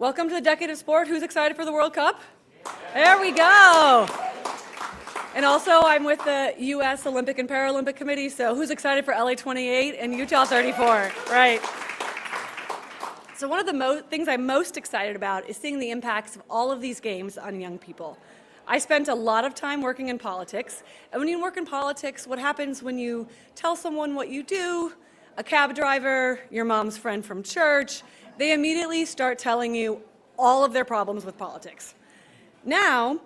Welcome to the Decade of Sport. Who's excited for the World Cup? There we go. And also, I'm with the U.S. Olympic and Paralympic Committee, so who's excited for LA 28 and Utah 34? Right. So one of the things I'm most excited about is seeing the impacts of all of these games on young people. I spent a lot of time working in politics, and when you work in politics, what happens when you tell someone what you do, a cab driver, your mom's friend from church, they immediately start telling you all of their problems with politics. Now,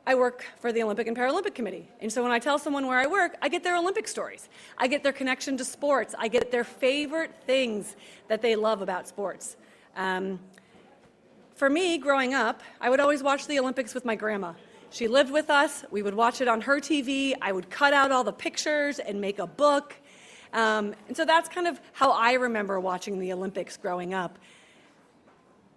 I work for the Olympic and Paralympic Committee, and so when I tell someone where I work, I get their Olympic stories. I get their connection to sports. I get their favorite things that they love about sports. For me, growing up, I would always watch the Olympics with my grandma. She lived with us. We would watch it on her TV. I would cut out all the pictures and make a book. And so that's kind of how I remember watching the Olympics growing up.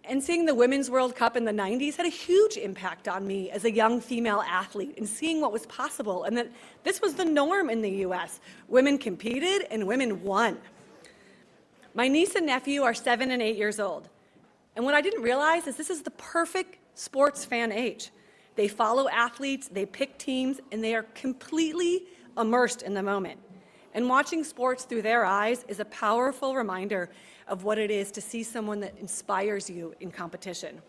And seeing the Women's World Cup in the 90s had a huge impact on me as a young female athlete, and seeing what was possible, and that this was the norm in the US. Women competed and women won. My niece and nephew are 7 and 8 years old. And what I didn't realize is this is the perfect sports fan age. They follow athletes, they pick teams, and they are completely immersed in the moment. And watching sports through their eyes is a powerful reminder of what it is to see someone that inspires you in competition.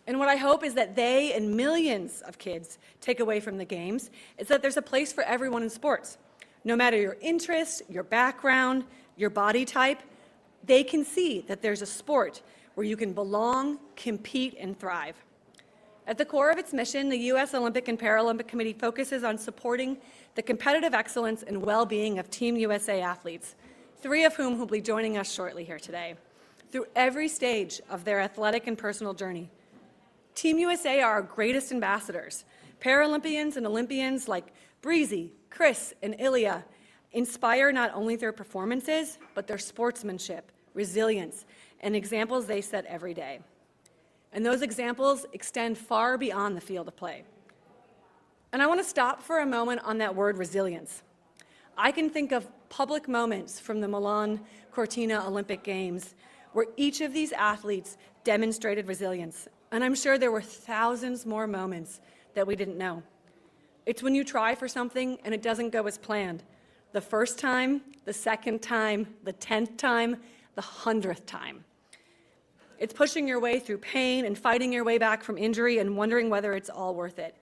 And what I hope is that they and millions of kids take away from the games is that there's a place for everyone in sports. No matter your interest, your background, your body type, they can see that there's a sport where you can belong, compete, and thrive. At the core of its mission, the U.S. Olympic and Paralympic Committee focuses on supporting the competitive excellence and well-being of Team USA athletes, 3 of whom will be joining us shortly here today, through every stage of their athletic and personal journey. Team USA are our greatest ambassadors. Paralympians and Olympians like Breezy, Chris, and Ilya inspire not only their performances, but their sportsmanship, resilience, and examples they set every day. And those examples extend far beyond the field of play. And I want to stop for a moment on that word resilience. I can think of public moments from the Milan Cortina Olympic Games where each of these athletes demonstrated resilience. And I'm sure there were thousands more moments that we didn't know. It's when you try for something and it doesn't go as planned. The first time, the second time, the 10th time, the 100th time. It's pushing your way through pain and fighting your way back from injury and wondering whether it's all worth it.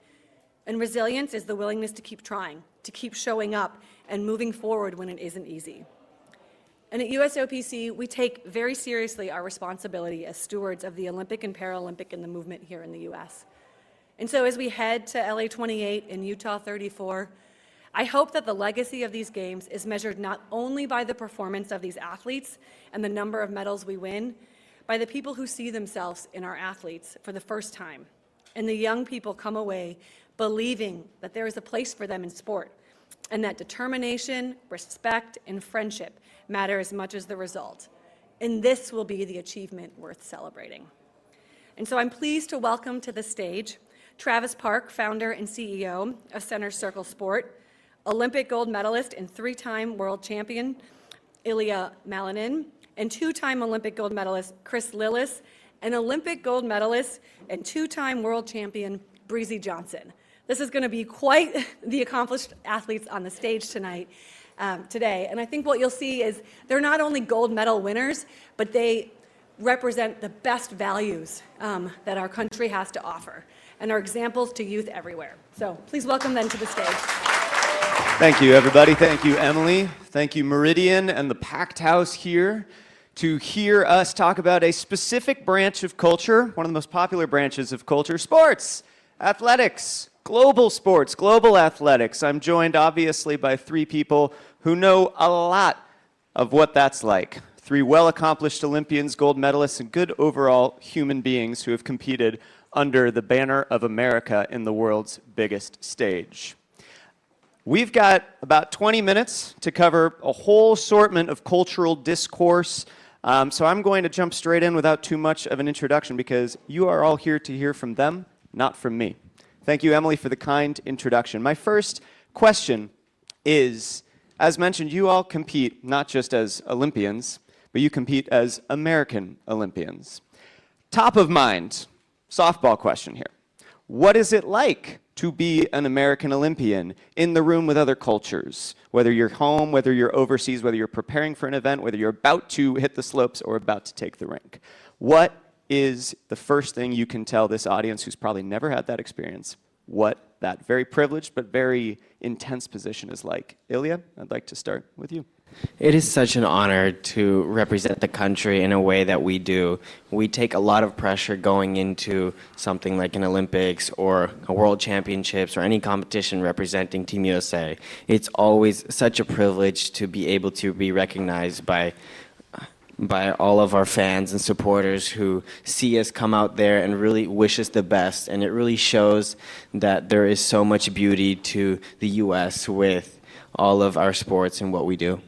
And resilience is the willingness to keep trying, to keep showing up and moving forward when it isn't easy. And at USOPC, we take very seriously our responsibility as stewards of the Olympic and Paralympic and the movement here in the US. And so as we head to LA 28 and Utah 34, I hope that the legacy of these games is measured not only by the performance of these athletes and the number of medals we win, by the people who see themselves in our athletes for the first time. And the young people come away believing that there is a place for them in sport, and that determination, respect, and friendship matter as much as the result. And this will be the achievement worth celebrating. And so I'm pleased to welcome to the stage Travis Park, founder and CEO of Center Circle Sport, Olympic gold medalist and 3-time world champion Ilya Malinin, and 2-time Olympic gold medalist Chris Lillis, and Olympic gold medalist and 2-time world champion Breezy Johnson. This is going to be quite the accomplished athletes on the stage today. And I think what you'll see is they're not only gold medal winners, but they represent the best values that our country has to offer and are examples to youth everywhere. So please welcome them to the stage. Thank you, everybody. Thank you, Emily. Thank you, Meridian and the packed house here to hear us talk about a specific branch of culture, one of the most popular branches of culture, sports, athletics, global sports, global athletics. I'm joined, obviously, by 3 people who know a lot of what that's like. 3 well-accomplished Olympians, gold medalists, and good overall human beings who have competed under the banner of America in the world's biggest stage. We've got about 20 minutes to cover a whole assortment of cultural discourse. So I'm going to jump straight in without too much of an introduction because you are all here to hear from them, not from me. Thank you, Emily, for the kind introduction. My first question is, as mentioned, you all compete not just as Olympians, but you compete as American Olympians. Top of mind, softball question here. What is it like to be an American Olympian in the room with other cultures? Whether you're home, whether you're overseas, whether you're preparing for an event, whether you're about to hit the slopes or about to take the rink. What is the first thing you can tell this audience who's probably never had that experience what that very privileged but very intense position is like? Ilya, I'd like to start with you. It is such an honor to represent the country in a way that we do. We take a lot of pressure going into something like an Olympics or a World Championships or any competition representing Team USA. It's always such a privilege to be able to be recognized by all of our fans and supporters who see us come out there and really wish us the best. And it really shows that there is so much beauty to the US with all of our sports and what we do.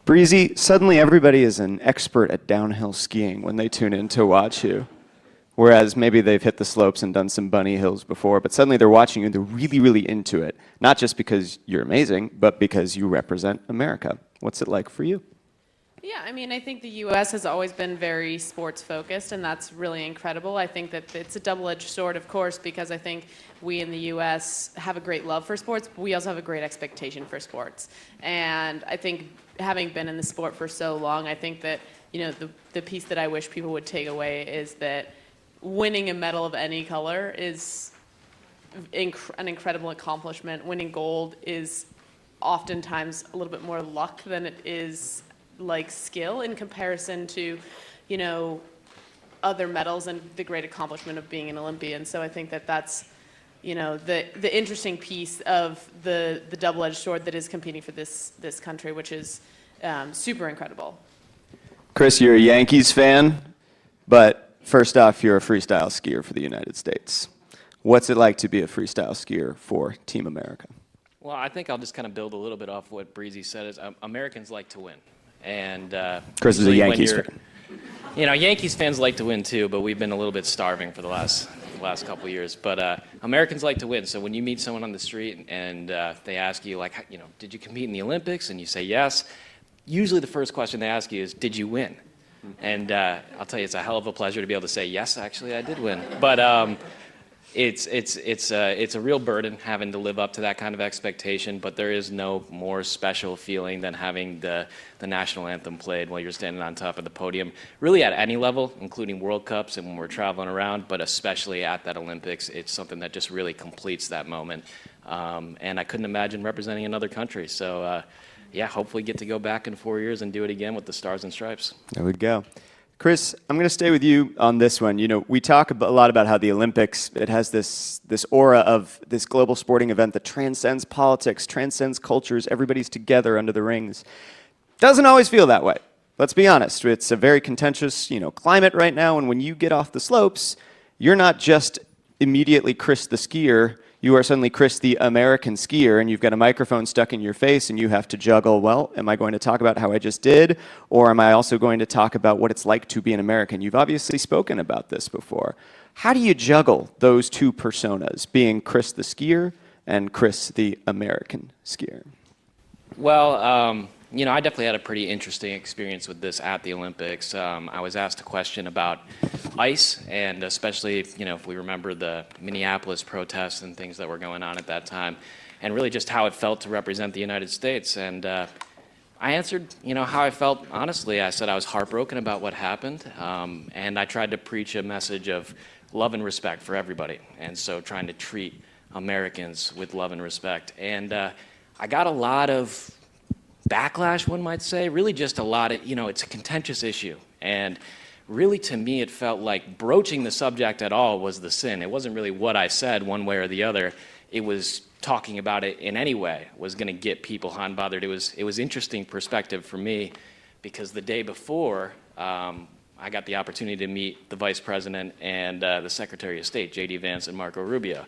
Breezy, suddenly everybody is an expert at downhill skiing when they tune in to watch you. Whereas maybe they've hit the slopes and done some bunny hills before, but suddenly they're watching you and they're really, really into it. Not just because you're amazing, but because you represent America. What's it like for you? Yeah, I mean, I think the U.S. has always been very sports focused, and that's really incredible. I think that it's a double-edged sword, of course, because I think we in the U.S. have a great love for sports, but we also have a great expectation for sports. And I think having been in the sport for so long, I think that, you know, the piece that I wish people would take away is that winning a medal of any color is an incredible accomplishment. Winning gold is oftentimes a little bit more luck than it is like skill in comparison to, you know, other medals and the great accomplishment of being an Olympian. So I think that that's, you know, the interesting piece of the double-edged sword that is competing for this country, which is super incredible. Chris, you're a Yankees fan, but first off, you're a freestyle skier for the United States. What's it like to be a freestyle skier for Team America? Well, I think I'll just kind of build a little bit off what Breezy said. Is Americans like to win. And Chris is a Yankees fan. You know, Yankees fans like to win too, but we've been a little bit starving for the last couple of years. But Americans like to win. So when you meet someone on the street and they ask you, like, you know, did you compete in the Olympics? And you say yes. Usually the first question they ask you is, did you win? And I'll tell you, it's a hell of a pleasure to be able to say yes, actually, I did win. But it's a real burden having to live up to that kind of expectation, but there is no more special feeling than having the national anthem played while you're standing on top of the podium, really at any level, including World Cups and when we're traveling around, but especially at that Olympics. It's something that just really completes that moment. And I couldn't imagine representing another country. So yeah, hopefully get to go back in 4 years and do it again with the Stars and Stripes. There we go. Chris, I'm going to stay with you on this one. You know, we talk a lot about how the Olympics, it has this aura of this global sporting event that transcends politics, transcends cultures, everybody's together under the rings. Doesn't always feel that way. Let's be honest. It's a very contentious, you know, climate right now, and when you get off the slopes, you're not just immediately Chris the skier, you are suddenly Chris the American skier, and you've got a microphone stuck in your face, and you have to juggle, well, am I going to talk about how I just did, or am I also going to talk about what it's like to be an American? You've obviously spoken about this before. How do you juggle those two personas, being Chris the skier and Chris the American skier? Well, you know, I definitely had a pretty interesting experience with this at the Olympics. I was asked a question about ice, and especially, you know, if we remember the Minneapolis protests and things that were going on at that time, and really just how it felt to represent the United States. And I answered, you know, how I felt honestly. I said I was heartbroken about what happened, and I tried to preach a message of love and respect for everybody, and so trying to treat Americans with love and respect. And I got a lot of backlash, one might say, really just a lot of, you know, it's a contentious issue. And really to me, it felt like broaching the subject at all was the sin. It wasn't really what I said one way or the other. It was talking about it in any way was going to get people hot and bothered. It was interesting perspective for me because the day before, I got the opportunity to meet the Vice President and the Secretary of State, J.D. Vance and Marco Rubio.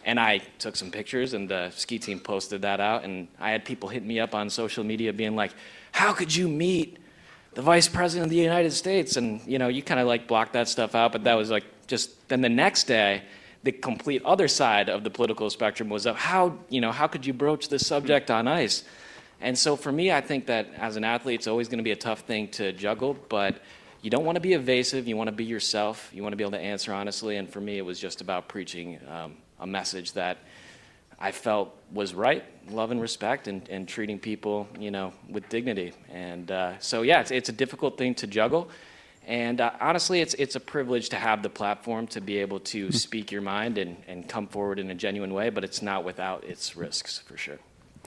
And I took some pictures, and the ski team posted that out, and I had people hit me up on social media being like, how could you meet the Vice President of the United States? And, you know, you kind of like blocked that stuff out, but that was like just, then the next day, the complete other side of the political spectrum was of how could you broach this subject on ice? And so for me, I think that as an athlete, it's always going to be a tough thing to juggle, but you don't want to be evasive. You want to be yourself. You want to be able to answer honestly. And for me, it was just about preaching a message that I felt was right, love and respect, and treating people, with dignity. And so, yeah, it's a difficult thing to juggle. And honestly, it's a privilege to have the platform to be able to speak your mind and come forward in a genuine way, but it's not without its risks, for sure.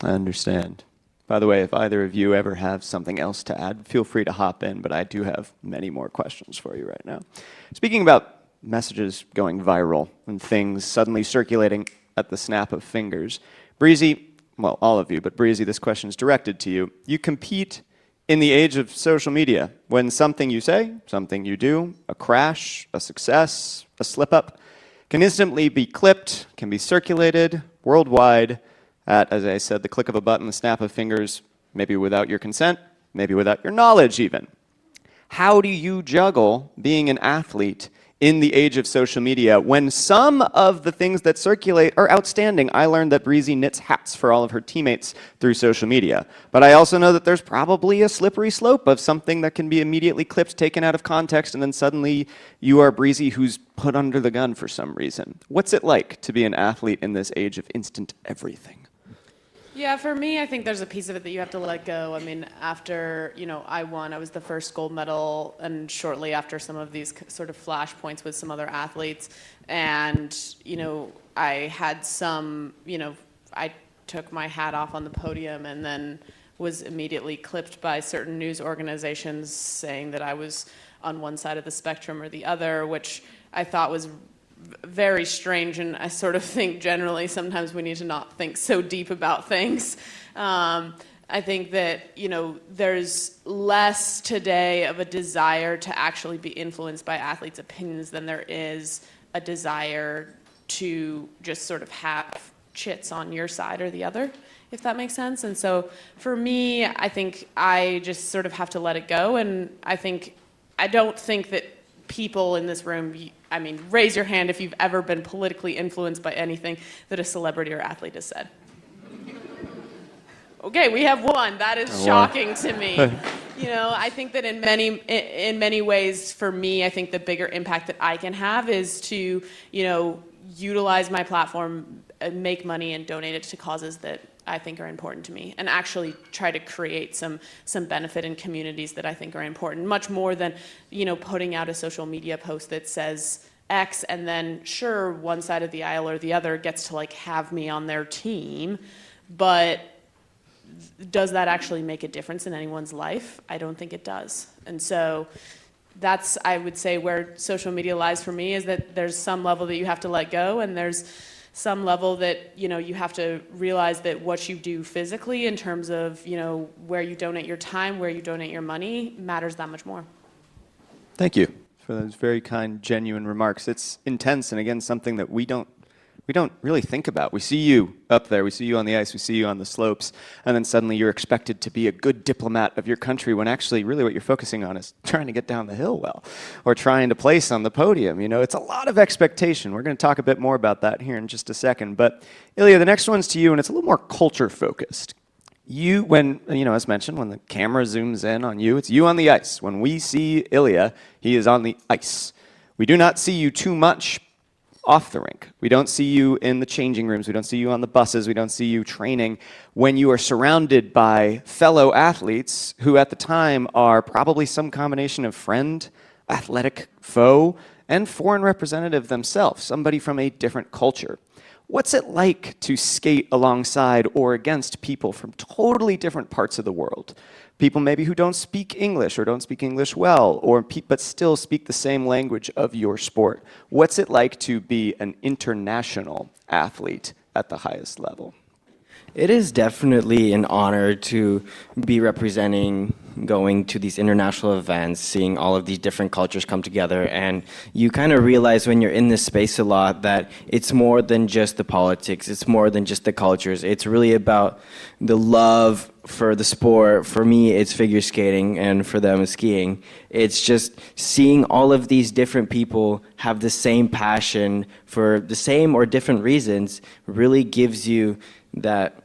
I understand. By the way, if either of you ever have something else to add, feel free to hop in, but I do have many more questions for you right now. Speaking about messages going viral and things suddenly circulating at the snap of fingers, Breezy, well, all of you, but Breezy, this question is directed to you. You compete in the age of social media when something you say, something you do, a crash, a success, a slip-up, can instantly be clipped, can be circulated worldwide at, as I said, the click of a button, the snap of fingers, maybe without your consent, maybe without your knowledge even. How do you juggle being an athlete in the age of social media when some of the things that circulate are outstanding? I learned that Breezy knits hats for all of her teammates through social media. But I also know that there's probably a slippery slope of something that can be immediately clipped, taken out of context, and then suddenly you are Breezy who's put under the gun for some reason. What's it like to be an athlete in this age of instant everything? Yeah, for me, I think there's a piece of it that you have to let go. I mean, after, I won, I was the first gold medal, and shortly after some of these sort of flashpoints with some other athletes, and, I had some, I took my hat off on the podium and then was immediately clipped by certain news organizations saying that I was on one side of the spectrum or the other, which I thought was very strange, and I sort of think generally sometimes we need to not think so deep about things. I think that, there's less today of a desire to actually be influenced by athletes' opinions than there is a desire to just sort of have chits on your side or the other, if that makes sense. And so for me, I think I just sort of have to let it go, and I don't think that people in this room, raise your hand if you've ever been politically influenced by anything that a celebrity or athlete has said. Okay, we have one. That is shocking to me. I think that in many ways, for me, I think the bigger impact that I can have is to, utilize my platform, make money, and donate it to causes that I think are important to me, and actually try to create some benefit in communities that I think are important, much more than, putting out a social media post that says X, and then sure, one side of the aisle or the other gets to have me on their team, but does that actually make a difference in anyone's life? I don't think it does. And so that's, I would say, where social media lies for me, is that there's some level that you have to let go, and there's some level that, you have to realize that what you do physically in terms of, where you donate your time, where you donate your money, matters that much more. Thank you for those very kind, genuine remarks. It's intense, and again, something that we don't really think about. We see you up there, we see you on the ice, we see you on the slopes, and then suddenly you're expected to be a good diplomat of your country when actually really what you're focusing on is trying to get down the hill well, or trying to place on the podium. It's a lot of expectation. We're going to talk a bit more about that here in just a second. But Ilya, the next one's to you, and it's a little more culture focused. You, when, as mentioned, when the camera zooms in on you, it's you on the ice. When we see Ilya, he is on the ice. We do not see you too much off the rink. We don't see you in the changing rooms. We don't see you on the buses. We don't see you training when you are surrounded by fellow athletes who at the time are probably some combination of friend, athletic foe, and foreign representative themselves, somebody from a different culture. What's it like to skate alongside or against people from totally different parts of the world? People maybe who don't speak English or don't speak English well, but still speak the same language of your sport. What's it like to be an international athlete at the highest level? It is definitely an honor to be representing, going to these international events, seeing all of these different cultures come together, and you kind of realize when you're in this space a lot that it's more than just the politics, it's more than just the cultures, it's really about the love for the sport. For me, it's figure skating, and for them, it's skiing. It's just seeing all of these different people have the same passion for the same or different reasons really gives you that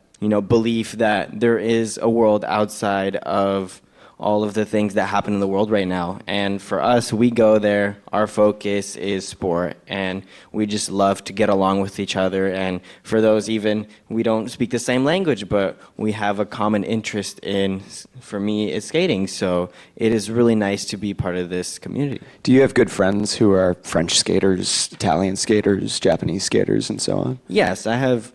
belief that there is a world outside of all of the things that happen in the world right now. And for us, we go there, our focus is sport, and we just love to get along with each other. And for those even, we don't speak the same language, but we have a common interest in, for me, it's skating. So it is really nice to be part of this community. Do you have good friends who are French skaters, Italian skaters, Japanese skaters, and so on? Yes, I have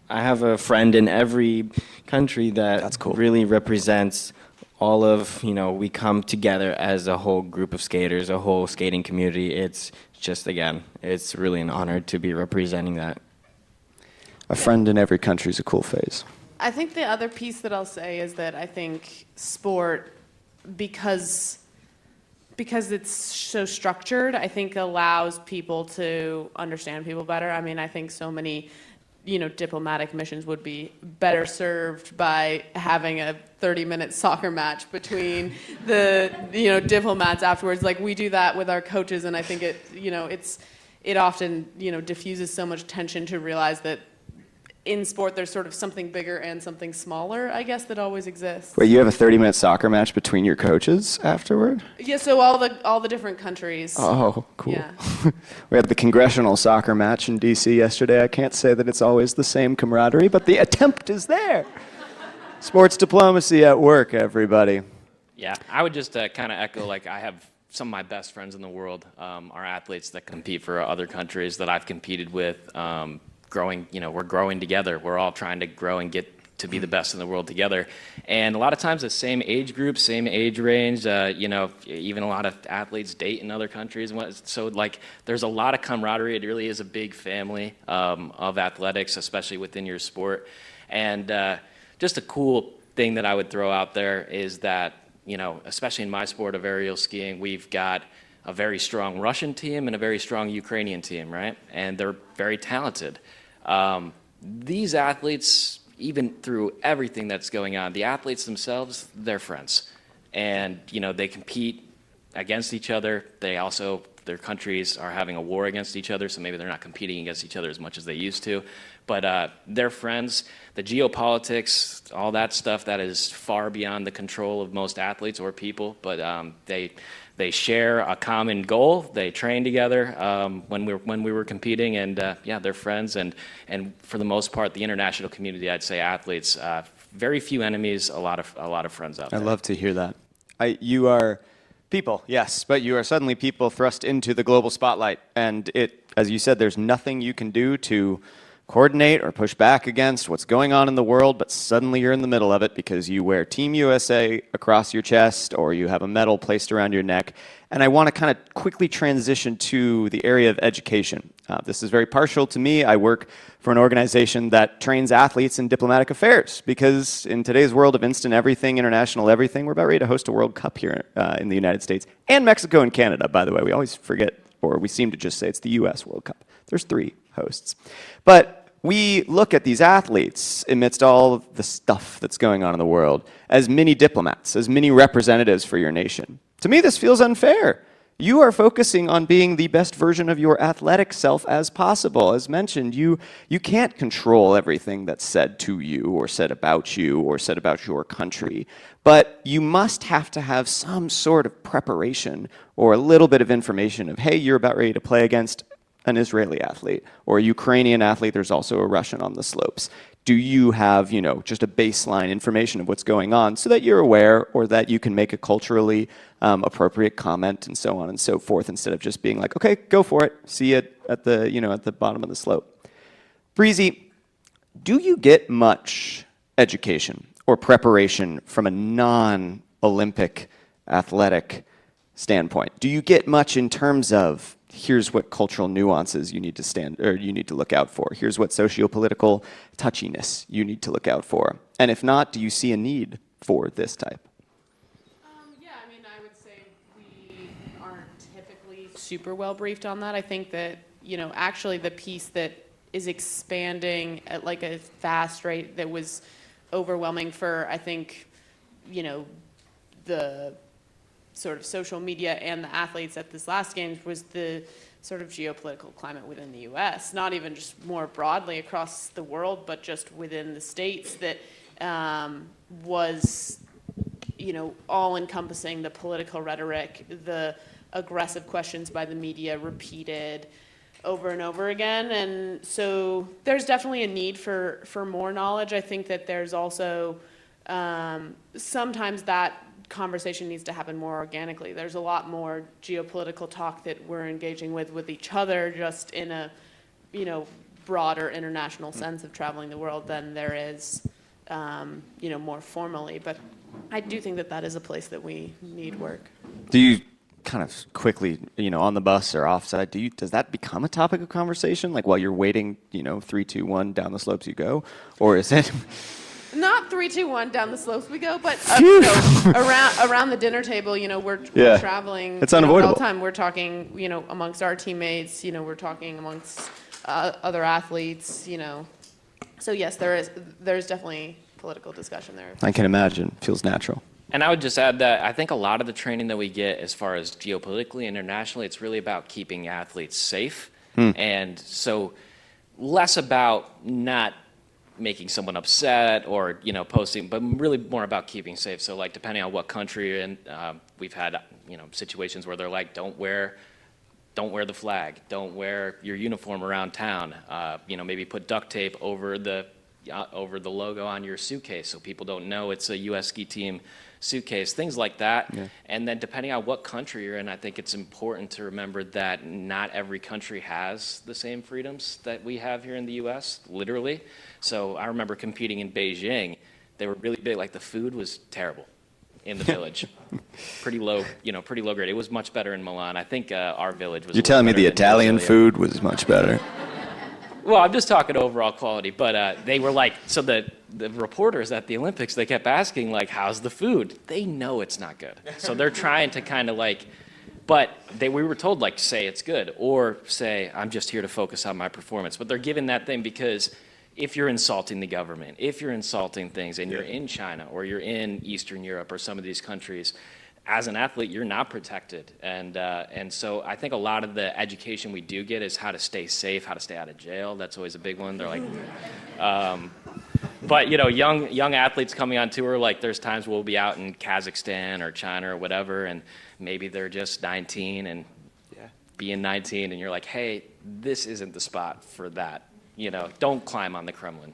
a friend in every country that That's cool. really represents all of, we come together as a whole group of skaters, a whole skating community. It's just, again, it's really an honor to be representing that. A friend in every country is a cool phase. I think the other piece that I'll say is that I think sport, because it's so structured, I think allows people to understand people better. I mean, I think so many diplomatic missions would be better served by having a 30-minute soccer match between the diplomats afterwards. Like we do that with our coaches, and I think it often diffuses so much tension to realize that in sport there's sort of something bigger and something smaller, I guess, that always exists. Wait, you have a 30-minute soccer match between your coaches afterward? Yeah, so all the different countries. Oh, cool. Yeah. We had the congressional soccer match in D.C. yesterday. I can't say that it's always the same camaraderie, but the attempt is there. Sports diplomacy at work, everybody. Yeah, I would just kind of echo, like, I have some of my best friends in the world are athletes that compete for other countries that I've competed with. We're growing together. We're all trying to grow and get to be the best in the world together. And a lot of times the same age group, same age range, even a lot of athletes date in other countries. So like there's a lot of camaraderie. It really is a big family of athletics, especially within your sport. And just a cool thing that I would throw out there is that, especially in my sport of aerial skiing, we've got a very strong Russian team and a very strong Ukrainian team, right? And they're very talented. These athletes, even through everything that's going on, the athletes themselves, they're friends. And, they compete against each other. Their countries are having a war against each other, so maybe they're not competing against each other as much as they used to. But they're friends. The geopolitics, all that stuff, that is far beyond the control of most athletes or people. But they share a common goal. They train together when we were competing, and they're friends. And for the most part, the international community, I'd say athletes, very few enemies, a lot of friends out there. I love to hear that. You are people, yes, but you are suddenly people thrust into the global spotlight, and as you said, there's nothing you can do to coordinate or push back against what's going on in the world, but suddenly you're in the middle of it because you wear Team USA across your chest or you have a medal placed around your neck. And I want to kind of quickly transition to the area of education. This is very partial to me. I work for an organization that trains athletes in diplomatic affairs because in today's world of instant everything, international everything, we're about ready to host a World Cup here in the United States and Mexico and Canada, by the way. We always forget, or we seem to just say it's the U.S. World Cup. There's 3 hosts. But we look at these athletes amidst all of the stuff that's going on in the world as mini diplomats, as mini representatives for your nation. To me, this feels unfair. You are focusing on being the best version of your athletic self as possible. As mentioned, you can't control everything that's said to you or said about your country, but you must have to have some sort of preparation or a little bit of information of, hey, you're about ready to play against an Israeli athlete or a Ukrainian athlete. There's also a Russian on the slopes. Do you have, just a baseline information of what's going on so that you're aware or that you can make a culturally appropriate comment and so on and so forth instead of just being like, okay, go for it. See it at the bottom of the slope. Breezy, do you get much education or preparation from a non-Olympic athletic standpoint? Do you get much in terms of here's what cultural nuances you need to look out for. Here's what socio-political touchiness you need to look out for. And if not, do you see a need for this type? I would say we aren't typically super well briefed on that. I think that, actually the piece that is expanding at like a fast rate that was overwhelming for, I think, the sort of social media and the athletes at this last games was the sort of geopolitical climate within the U.S., not even just more broadly across the world, but just within the states that was, all encompassing, the political rhetoric, the aggressive questions by the media repeated over and over again. And so there's definitely a need for more knowledge. I think that there's also sometimes that conversation needs to happen more organically. There's a lot more geopolitical talk that we're engaging with each other, just in a broader international sense of traveling the world, than there is more formally. But I do think that is a place that we need work. Do you kind of quickly, on the bus or offside, does that become a topic of conversation, like while you're waiting, 3, 2, 1, down the slopes you go? Or is it? Not 3, 2, 1, down the slopes we go, but around the dinner table, we're traveling. It's unavoidable. All the time. We're talking, amongst our teammates. We're talking amongst other athletes. So yes, there's definitely political discussion there. I can imagine. Feels natural. And I would just add that I think a lot of the training that we get as far as geopolitically, internationally, it's really about keeping athletes safe. And so less about not making someone upset or, posting, but really more about keeping safe. So like depending on what country you're in, we've had, situations where they're like, don't wear the flag, don't wear your uniform around town, maybe put duct tape over the logo on your suitcase so people don't know it's a U.S. ski team suitcase, things like that. Yeah. And then depending on what country you're in, I think it's important to remember that not every country has the same freedoms that we have here in the U.S., literally. So I remember competing in Beijing. They were really big, like the food was terrible in the village. pretty low grade. It was much better in Milan. I think our village was. You're telling me the Italian food was much better? Well, I'm just talking overall quality, but they were like, so the reporters at the Olympics, they kept asking, like, how's the food? They know it's not good. So they're trying to kind of like, but we were told, like, say it's good, or say, I'm just here to focus on my performance. But they're giving that thing because if you're insulting the government, if you're insulting things, and you're in China, or you're in Eastern Europe, or some of these countries, as an athlete, you're not protected. And so I think a lot of the education we do get is how to stay safe, how to stay out of jail. That's always a big one. They're like, but young athletes coming on tour, like there's times we'll be out in Kazakhstan or China or whatever, and maybe they're just 19 and being 19, and you're like, hey, this isn't the spot for that. Don't climb on the Kremlin.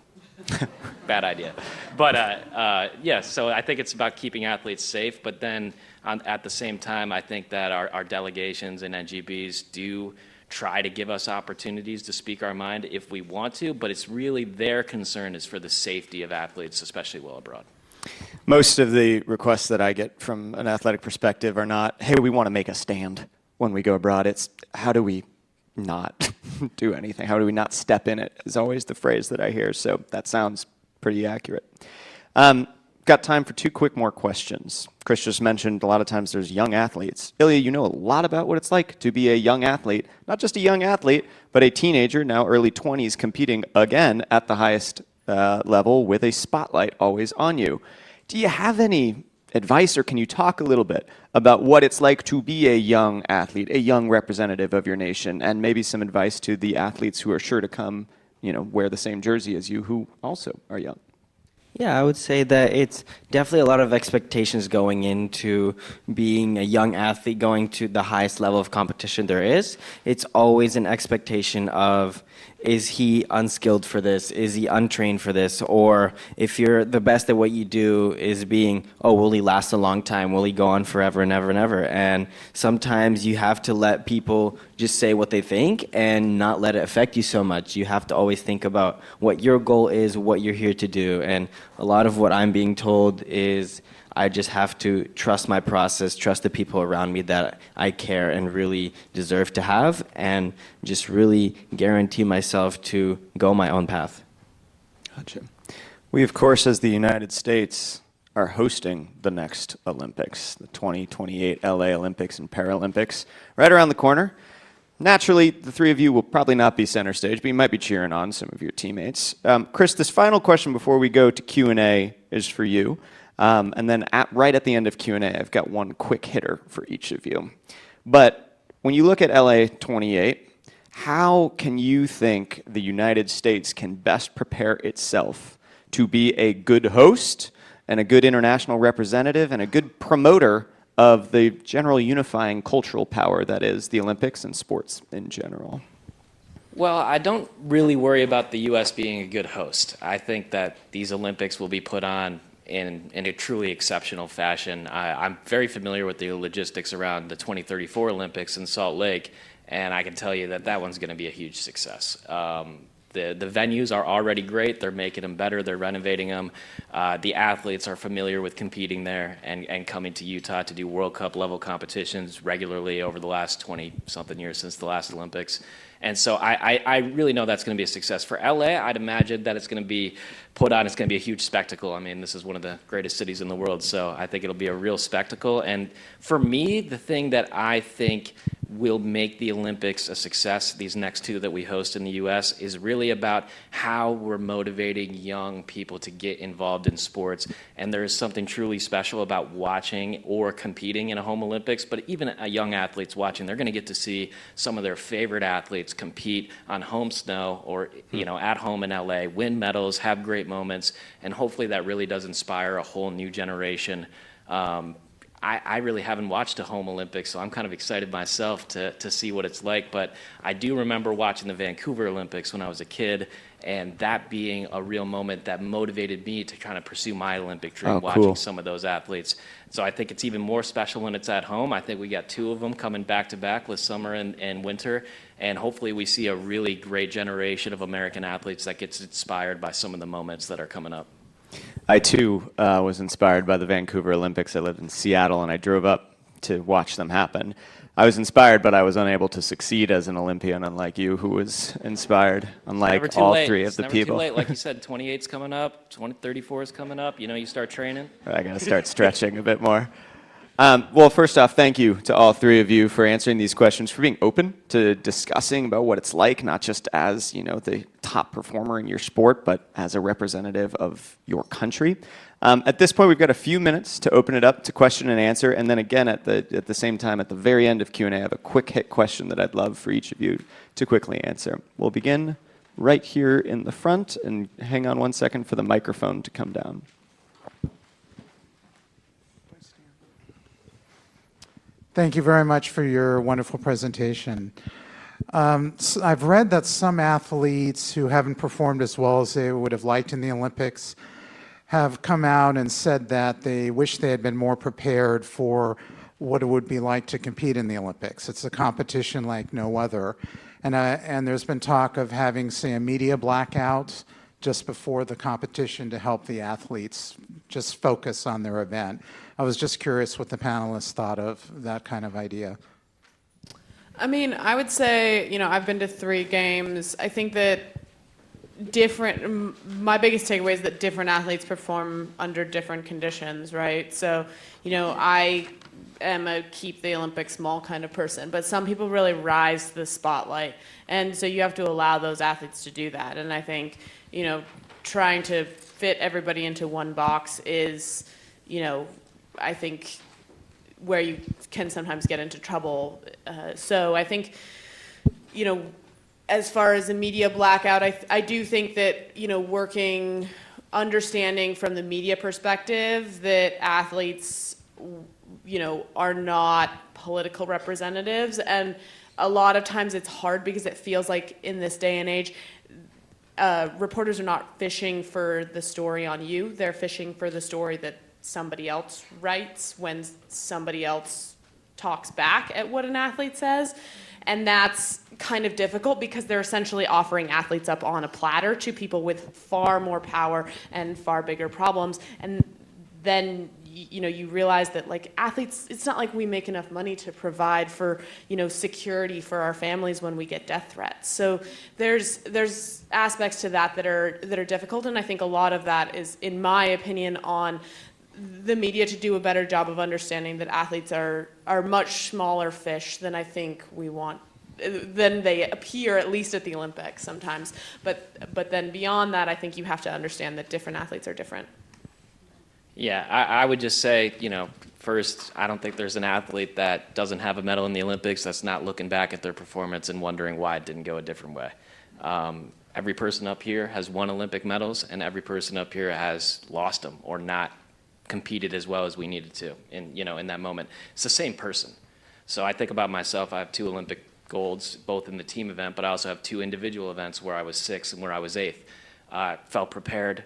Bad idea. But so I think it's about keeping athletes safe, but then at the same time, I think that our delegations and NGBs do try to give us opportunities to speak our mind if we want to, but it's really their concern is for the safety of athletes, especially while abroad. Most of the requests that I get from an athletic perspective are not, hey, we want to make a stand when we go abroad. It's, how do we not do anything? How do we not step in it is always the phrase that I hear. So that sounds pretty accurate. Got time for 2 quick more questions. Chris just mentioned a lot of times there's young athletes. Ilya, you know a lot about what it's like to be a young athlete, not just a young athlete, but a teenager, now early 20s, competing again at the highest level with a spotlight always on you. Do you have any advice, or can you talk a little bit about what it's like to be a young athlete, a young representative of your nation, and maybe some advice to the athletes who are sure to come, wear the same jersey as you, who also are young? Yeah, I would say that it's definitely a lot of expectations going into being a young athlete, going to the highest level of competition there is. It's always an expectation of, is he unskilled for this? Is he untrained for this? Or if you're the best at what you do is being, oh, will he last a long time? Will he go on forever and ever and ever? And sometimes you have to let people just say what they think and not let it affect you so much. You have to always think about what your goal is, what you're here to do. And a lot of what I'm being told is I just have to trust my process, trust the people around me that I care and really deserve to have, and just really guarantee myself to go my own path. Gotcha. We, of course, as the United States, are hosting the next Olympics, the 2028 LA Olympics and Paralympics, right around the corner. Naturally, the 3 of you will probably not be center stage, but you might be cheering on some of your teammates. Chris, this final question before we go to Q&A is for you. And then right at the end of Q&A, I've got one quick hitter for each of you. But when you look at LA 28, how can you think the United States can best prepare itself to be a good host and a good international representative and a good promoter of the general unifying cultural power that is the Olympics and sports in general? Well, I don't really worry about the U.S. being a good host. I think that these Olympics will be put on in a truly exceptional fashion. I'm very familiar with the logistics around the 2034 Olympics in Salt Lake, and I can tell you that that one's going to be a huge success. The venues are already great. They're making them better. They're renovating them. The athletes are familiar with competing there and coming to Utah to do World Cup level competitions regularly over the last 20-something years since the last Olympics. And so I really know that's going to be a success. For LA, I'd imagine that it's going to be put on. It's going to be a huge spectacle. I mean, this is one of the greatest cities in the world, so I think it'll be a real spectacle. And for me, the thing that I think will make the Olympics a success, these next two that we host in the U.S., is really about how we're motivating young people to get involved in sports. And there is something truly special about watching or competing in a home Olympics, but even young athletes watching, they're going to get to see some of their favorite athletes compete on home snow or at home in LA, win medals, have great moments, and hopefully that really does inspire a whole new generation. I really haven't watched a home Olympics, so I'm kind of excited myself to see what it's like. But I do remember watching the Vancouver Olympics when I was a kid, and that being a real moment that motivated me to kind of pursue my Olympic dream, watching some of those athletes. So I think it's even more special when it's at home. I think we got two of them coming back to back with summer and winter, and hopefully we see a really great generation of American athletes that gets inspired by some of the moments that are coming up. I, too, was inspired by the Vancouver Olympics. I lived in Seattle, and I drove up to watch them happen. I was inspired, but I was unable to succeed as an Olympian, unlike you, who was inspired, unlike all three of the people. Never too late. Like you said, 28's coming up, 34 is coming up. You start training. I got to start stretching a bit more. Well, first off, thank you to all three of you for answering these questions, for being open to discussing about what it's like, not just as, the top performer in your sport, but as a representative of your country. At this point, we've got a few minutes to open it up to question and answer, and then again, at the same time, at the very end of Q&A, I have a quick hit question that I'd love for each of you to quickly answer. We'll begin right here in the front, and hang on one second for the microphone to come down. Thank you very much for your wonderful presentation. So I've read that some athletes who haven't performed as well as they would have liked in the Olympics have come out and said that they wish they had been more prepared for what it would be like to compete in the Olympics. It's a competition like no other. And there's been talk of having, say, a media blackout just before the competition to help the athletes just focus on their event. I was just curious what the panelists thought of that kind of idea. I mean, I would say, I've been to 3 games. I think that my biggest takeaway is that different athletes perform under different conditions, right? So, I am a keep the Olympics small kind of person, but some people really rise to the spotlight. And so you have to allow those athletes to do that. And I think, trying to fit everybody into one box is, I think where you can sometimes get into trouble. So I think, as far as the media blackout, I do think that, understanding from the media perspective that athletes, are not political representatives. And a lot of times it's hard because it feels like in this day and age, reporters are not fishing for the story on you. They're fishing for the story that somebody else writes when somebody else talks back at what an athlete says. And that's kind of difficult because they're essentially offering athletes up on a platter to people with far more power and far bigger problems. And then you realize that athletes, it's not like we make enough money to provide for, security for our families when we get death threats. So there's aspects to that are difficult. And I think a lot of that is, in my opinion, on the media to do a better job of understanding that athletes are much smaller fish than I think we want, than they appear, at least at the Olympics sometimes. But then beyond that, I think you have to understand that different athletes are different. Yeah, I would just say, first, I don't think there's an athlete that doesn't have a medal in the Olympics that's not looking back at their performance and wondering why it didn't go a different way. Every person up here has won Olympic medals, and every person up here has lost them or not competed as well as we needed to in that moment. It's the same person. So I think about myself, I have 2 Olympic golds, both in the team event, but I also have 2 individual events where I was 6th and where I was 8th. Felt prepared,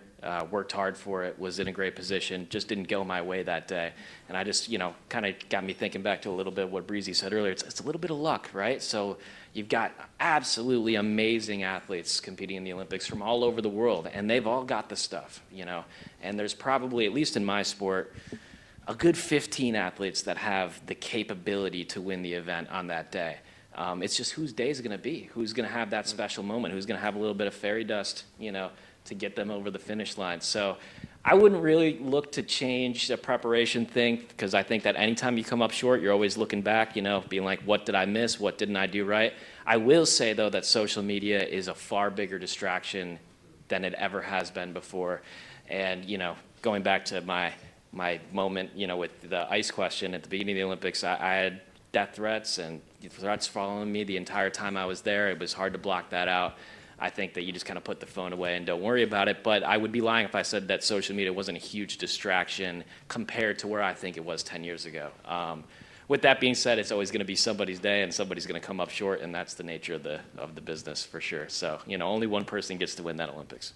worked hard for it, was in a great position, just didn't go my way that day. And I just, kind of got me thinking back to a little bit of what Breezy said earlier. It's a little bit of luck, right? So you've got absolutely amazing athletes competing in the Olympics from all over the world, and they've all got the stuff, And there's probably, at least in my sport, a good 15 athletes that have the capability to win the event on that day. It's just whose day is it going to be? Who's going to have that special moment? Who's going to have a little bit of fairy dust, to get them over the finish line? So I wouldn't really look to change the preparation thing, because I think that anytime you come up short, you're always looking back, being like, what did I miss? What didn't I do right? I will say, though, that social media is a far bigger distraction than it ever has been before. And, going back to my moment, with the ice question at the beginning of the Olympics, I had death threats and threats following me the entire time I was there. It was hard to block that out. I think that you just kind of put the phone away and don't worry about it. But I would be lying if I said that social media wasn't a huge distraction compared to where I think it was 10 years ago. With that being said, it's always going to be somebody's day and somebody's going to come up short, and that's the nature of the business for sure. So, only one person gets to win that Olympics.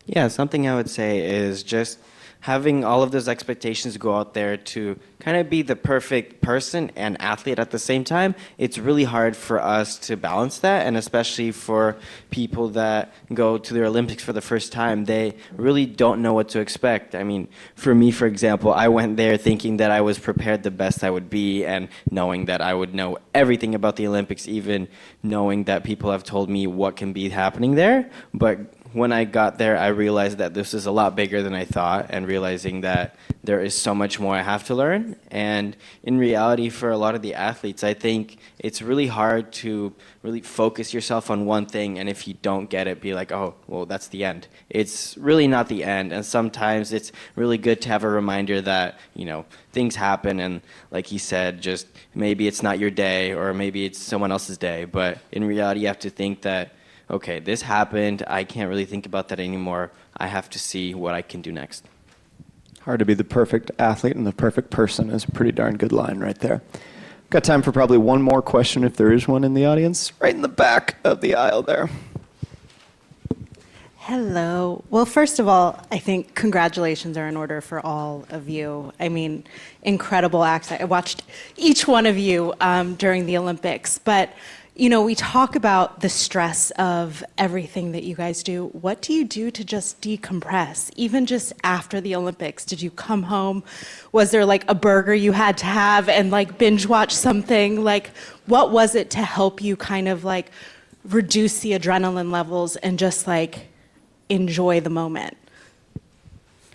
Yeah, something I would say is just having all of those expectations go out there to kind of be the perfect person and athlete at the same time. It's really hard for us to balance that, and especially for people that go to the Olympics for the first time, they really don't know what to expect. I mean, for me, for example, I went there thinking that I was prepared the best I would be, and knowing that I would know everything about the Olympics, even knowing that people have told me what can be happening there. But when I got there, I realized that this is a lot bigger than I thought, and realizing that there is so much more I have to learn. And in reality, for a lot of the athletes, I think it's really hard to really focus yourself on one thing, and if you don't get it, be like, oh, well, that's the end. It's really not the end, and sometimes it's really good to have a reminder that, things happen, and like he said, just maybe it's not your day, or maybe it's someone else's day, but in reality, you have to think that, okay, this happened, I can't really think about that anymore, I have to see what I can do next. Hard to be the perfect athlete and the perfect person is a pretty darn good line right there. Got time for probably one more question if there is one in the audience. Right in the back of the aisle there. Hello. Well, first of all, I think congratulations are in order for all of you. I mean, incredible acts. I watched each one of you during the Olympics, but we talk about the stress of everything that you guys do. What do you do to just decompress? Even just after the Olympics, did you come home? Was there like a burger you had to have and like binge watch something? Like, what was it to help you kind of like reduce the adrenaline levels and just like enjoy the moment?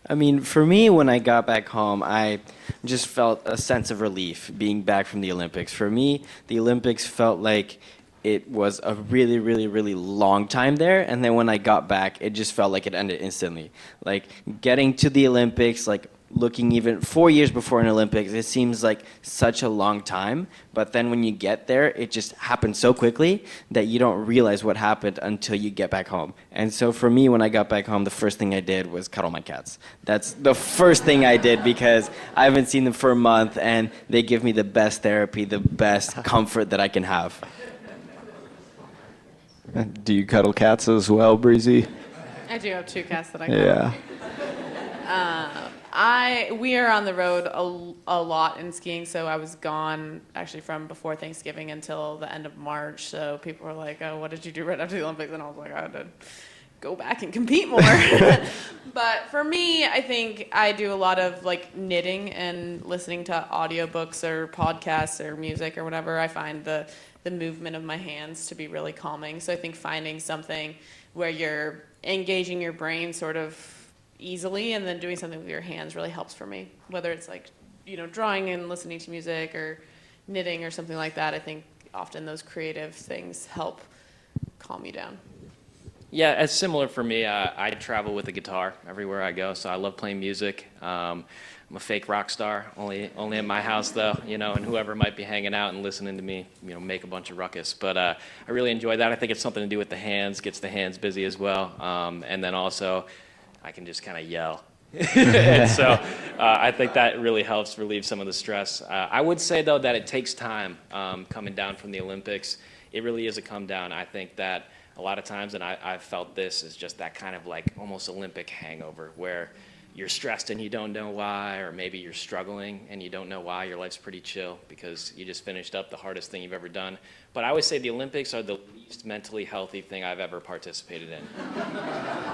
I mean, for me, when I got back home, I just felt a sense of relief being back from the Olympics. For me, the Olympics felt like it was a really, really, really long time there. And then when I got back, it just felt like it ended instantly. Like getting to the Olympics, like looking even 4 years before an Olympics, it seems like such a long time. But then when you get there, it just happens so quickly that you don't realize what happened until you get back home. And so for me, when I got back home, the first thing I did was cuddle my cats. That's the first thing I did because I haven't seen them for a month, and they give me the best therapy, the best comfort that I can have. Do you cuddle cats as well, Breezy? I do have 2 cats that I Yeah. We are on the road a lot in skiing, so I was gone actually from before Thanksgiving until the end of March. So people were like, "Oh, what did you do right after the Olympics?" And I was like, "I had to go back and compete more." But for me, I think I do a lot of like knitting and listening to audiobooks or podcasts or music or whatever. I find the movement of my hands to be really calming. So I think finding something where you're engaging your brain sort of easily and then doing something with your hands really helps for me. Whether it's like, drawing and listening to music or knitting or something like that, I think often those creative things help calm you down. Yeah, it's similar for me. I travel with a guitar everywhere I go, so I love playing music. I'm a fake rock star, only at my house though, and whoever might be hanging out and listening to me, make a bunch of ruckus. But I really enjoy that. I think it's something to do with the hands, gets the hands busy as well. And then also, I can just kind of yell And so I think that really helps relieve some of the stress. I would say, though, that it takes time coming down from the Olympics. It really is a come down. I think that a lot of times, and I've felt this, is just that kind of like almost Olympic hangover where you're stressed and you don't know why, or maybe you're struggling and you don't know why. Your life's pretty chill because you just finished up the hardest thing you've ever done. But I always say the Olympics are the least mentally healthy thing I've ever participated in.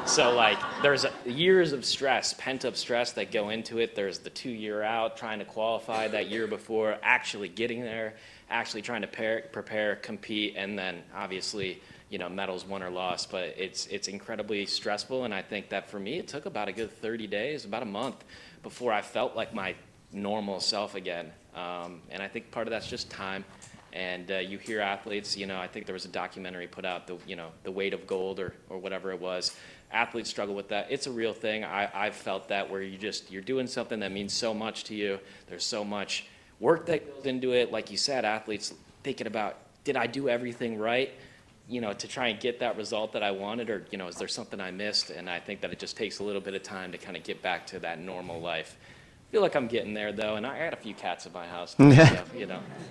So like there's years of stress, pent up stress that go into it. There's the 2-year out, trying to qualify that year before, actually getting there, actually trying to prepare, compete, and then obviously, medals won or lost, but it's incredibly stressful. And I think that for me, it took about a good 30 days, about a month, before I felt like my normal self again. And I think part of that's just time. And you hear athletes, I think there was a documentary put out, the weight of gold or whatever it was. Athletes struggle with that. It's a real thing. I've felt that where you're doing something that means so much to you. There's so much work that goes into it. Like you said, athletes thinking about, did I do everything right? To try and get that result that I wanted, or, is there something I missed? And I think that it just takes a little bit of time to kind of get back to that normal life. I feel like I'm getting there, though, and I had a few cats in my house, so,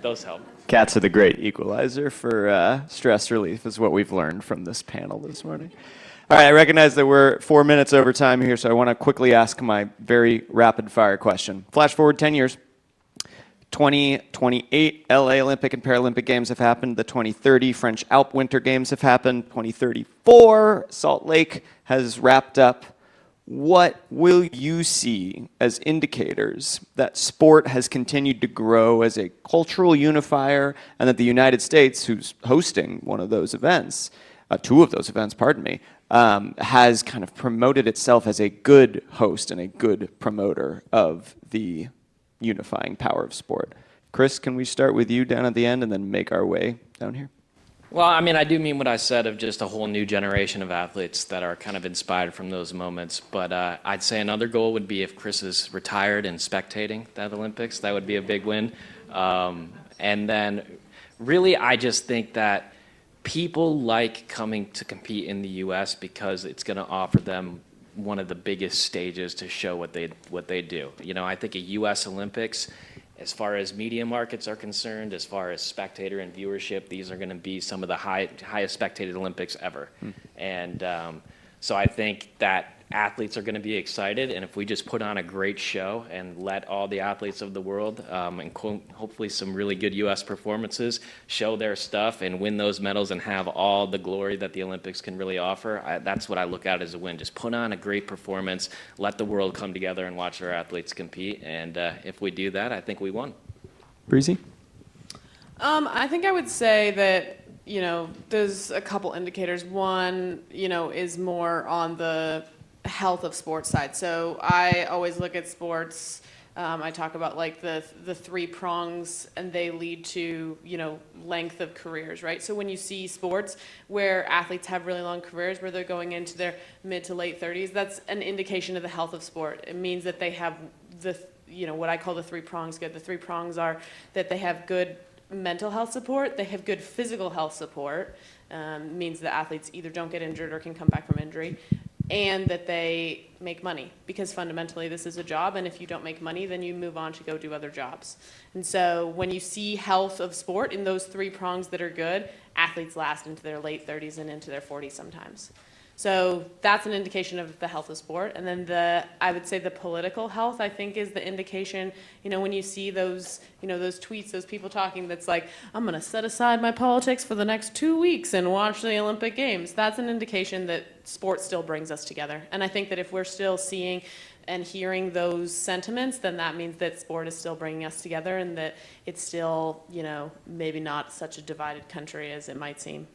those help. Cats are the great equalizer for stress relief, is what we've learned from this panel this morning. All right, I recognize that we're 4 minutes over time here, so I want to quickly ask my very rapid-fire question. Flash forward 10 years. 2028 LA Olympic and Paralympic Games have happened. The 2030 French Alp Winter Games have happened. 2034 Salt Lake has wrapped up. What will you see as indicators that sport has continued to grow as a cultural unifier, and that the United States, who's hosting one of those events, two of those events, pardon me, has kind of promoted itself as a good host and a good promoter of the unifying power of sport? Chris, can we start with you down at the end and then make our way down here? Well, I mean, I do mean what I said of just a whole new generation of athletes that are kind of inspired from those moments. But I'd say another goal would be if Chris is retired and spectating that Olympics. That would be a big win. And then really, I just think that people like coming to compete in the U.S. because it's going to offer them one of the biggest stages to show what they do. I think a U.S. Olympics, as far as media markets are concerned, as far as spectator and viewership, these are going to be some of the highest spectated Olympics ever. And so I think that athletes are going to be excited, and if we just put on a great show and let all the athletes of the world, and hopefully some really good U.S. performances, show their stuff and win those medals and have all the glory that the Olympics can really offer, that's what I look at as a win. Just put on a great performance, let the world come together and watch our athletes compete, and if we do that, I think we won. Breezy? I think I would say that, there's a couple indicators. One, is more on the health of sports side. So I always look at sports, I talk about like the 3 prongs, and they lead to, length of careers, right? So when you see sports where athletes have really long careers, where they're going into their mid to late 30s, that's an indication of the health of sport. It means that they have what I call the 3 prongs good. The 3 prongs are that they have good mental health support, they have good physical health support, means that athletes either don't get injured or can come back from injury, and that they make money, because fundamentally this is a job, and if you don't make money, then you move on to go do other jobs. And so when you see health of sport in those 3 prongs that are good, athletes last into their late 30s and into their 40s sometimes. So that's an indication of the health of sport. And then I would say the political health, I think, is the indication, when you see those, those tweets, those people talking that's like, I'm going to set aside my politics for the next 2 weeks and watch the Olympic Games. That's an indication that sport still brings us together. And I think that if we're still seeing and hearing those sentiments, then that means that sport is still bringing us together, and that it's still, maybe not such a divided country as it might seem.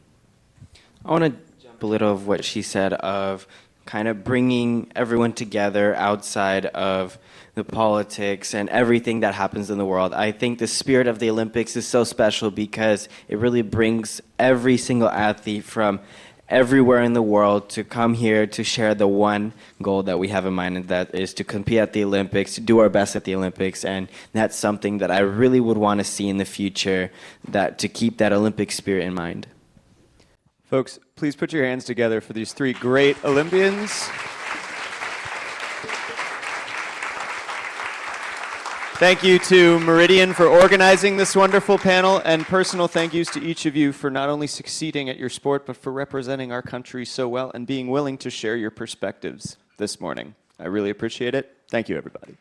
I want to jump a little of what she said of kind of bringing everyone together outside of the politics and everything that happens in the world. I think the spirit of the Olympics is so special because it really brings every single athlete from everywhere in the world to come here to share the one goal that we have in mind, and that is to compete at the Olympics, to do our best at the Olympics. And that's something that I really would want to see in the future, that to keep that Olympic spirit in mind. Folks, please put your hands together for these 3 great Olympians. Thank you to Meridian for organizing this wonderful panel, and personal thank yous to each of you for not only succeeding at your sport, but for representing our country so well and being willing to share your perspectives this morning. I really appreciate it. Thank you, everybody.